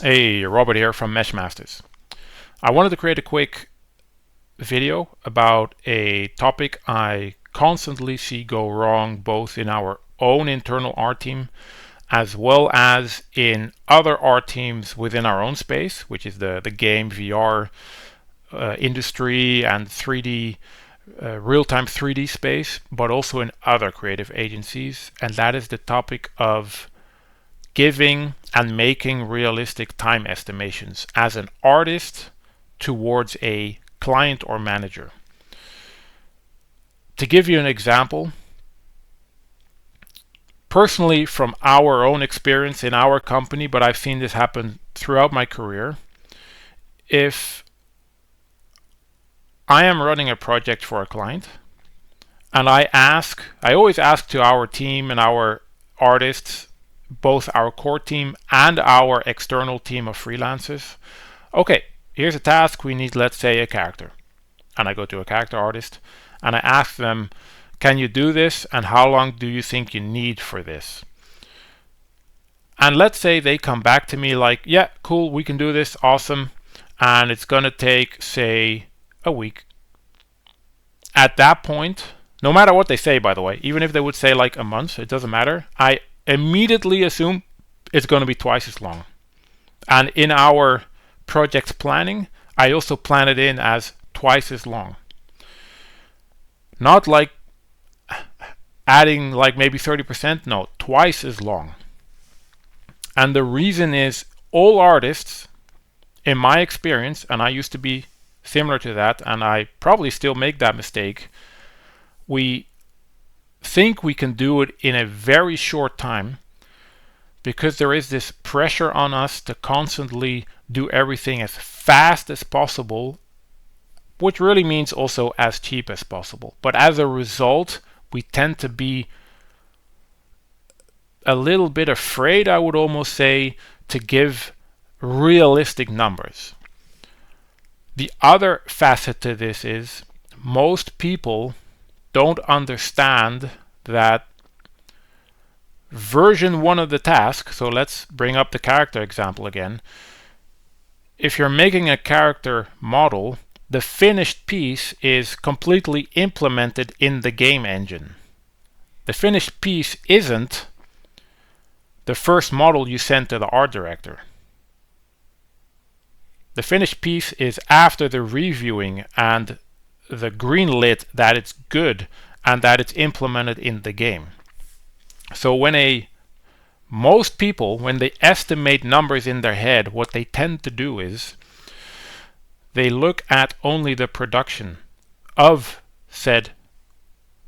Hey, Robert here from Meshmasters. I wanted to create a quick video about a topic I constantly see go wrong both in our own internal art team as well as in other art teams within our own space, which is the game VR industry and 3D real-time 3D space, but also in other creative agencies, and that is the topic of giving and making realistic time estimations as an artist towards a client or manager. To give you an example, personally from our own experience in our company, but I've seen this happen throughout my career, if I am running a project for a client and I always ask to our team and our artists, both our core team and our external team of freelancers, okay, here's a task, we need, let's say, a character. And I go to a character artist and I ask them, can you do this and how long do you think you need for this? And let's say they come back to me like, yeah, cool, we can do this, awesome, and it's gonna take, say, a week. At that point, no matter what they say, by the way, even if they would say like a month, it doesn't matter, I immediately assume it's going to be twice as long. And in our project planning, I also plan it in as twice as long. Not like adding like maybe 30%, no, twice as long. And the reason is all artists, in my experience, and I used to be similar to that, and I probably still make that mistake, we think we can do it in a very short time because there is this pressure on us to constantly do everything as fast as possible, which really means also as cheap as possible. But as a result, we tend to be a little bit afraid, I would almost say, to give realistic numbers. The other facet to this is most people don't understand that version 1 of the task, so let's bring up the character example again. If you're making a character model, the finished piece is completely implemented in the game engine. The finished piece isn't the first model you send to the art director. The finished piece is after the reviewing and the green lit that it's good and that it's implemented in the game. So most people, when they estimate numbers in their head, what they tend to do is they look at only the production of said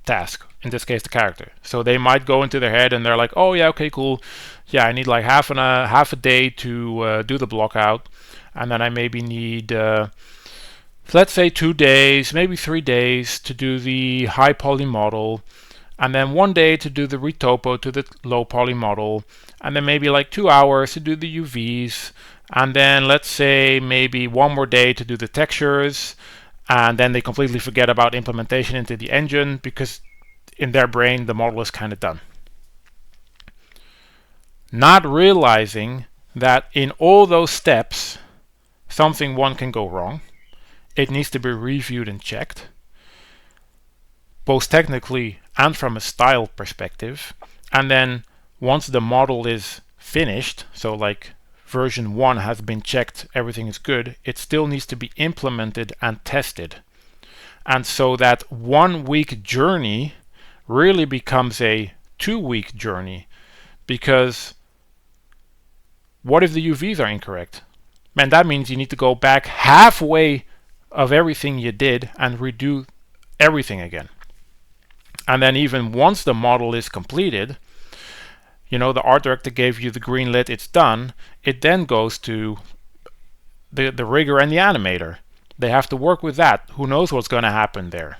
task, in this case the character. So they might go into their head and they're like, oh yeah, okay, cool, yeah, I need like half a day to do the block out, and then I maybe need let's say 2 days, maybe 3 days to do the high poly model, and then 1 day to do the retopo to the low poly model, and then maybe like 2 hours to do the UVs, and then let's say maybe 1 more day to do the textures, and then they completely forget about implementation into the engine because in their brain the model is kind of done. Not realizing that in all those steps something can go wrong. It needs to be reviewed and checked, both technically and from a style perspective. And then once the model is finished, so like version 1 has been checked, everything is good, it still needs to be implemented and tested. And so that 1 week journey really becomes a 2-week journey, because what if the UVs are incorrect? Man, that means you need to go back halfway of everything you did and redo everything again. And then even once the model is completed, you know, the art director gave you the green lit, it's done, it then goes to the rigger and the animator. They have to work with that. Who knows what's going to happen there?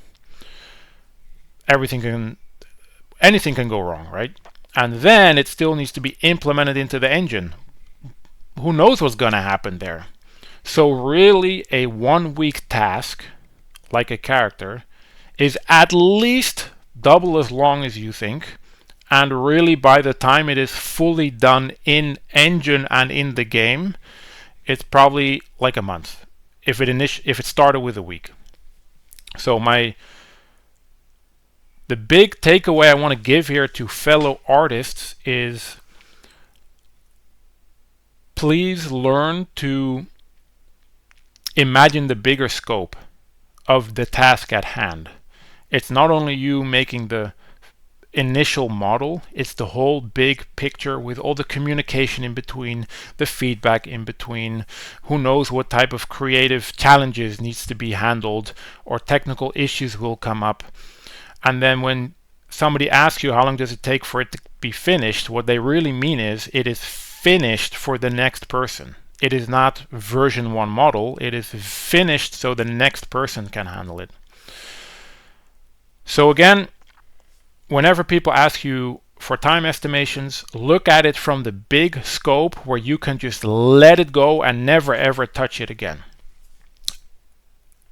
Anything can go wrong, right? And then it still needs to be implemented into the engine. Who knows what's going to happen there? So really a 1 week task, like a character, is at least double as long as you think, and really by the time it is fully done in engine and in the game, it's probably like a month if it started with a week. So the big takeaway I want to give here to fellow artists is, please learn to imagine the bigger scope of the task at hand. It's not only you making the initial model, it's the whole big picture with all the communication in between, the feedback in between, who knows what type of creative challenges needs to be handled or technical issues will come up. And then when somebody asks you how long does it take for it to be finished, what they really mean is it is finished for the next person. It is not version 1 model, it is finished so the next person can handle it. So again, whenever people ask you for time estimations, look at it from the big scope where you can just let it go and never ever touch it again.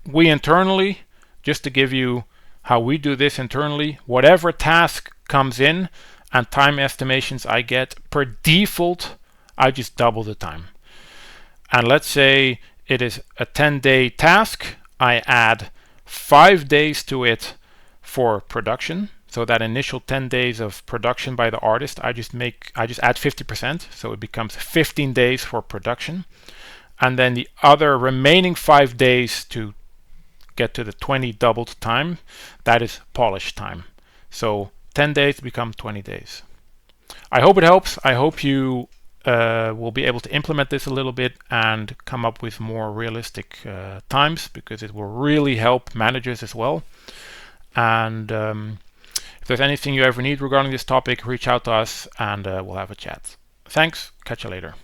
We internally, just to give you how we do this internally, whatever task comes in and time estimations I get, per default, I just double the time. And let's say it is a 10-day task, I add 5 days to it for production. So that initial 10 days of production by the artist, I just add 50%, so it becomes 15 days for production. And then the other remaining 5 days to get to the 20 doubled time, that is polish time. So 10 days become 20 days. I hope it helps. I hope you will be able to implement this a little bit and come up with more realistic times, because it will really help managers as well. And if there's anything you ever need regarding this topic, reach out to us and we'll have a chat. Thanks. Catch you later.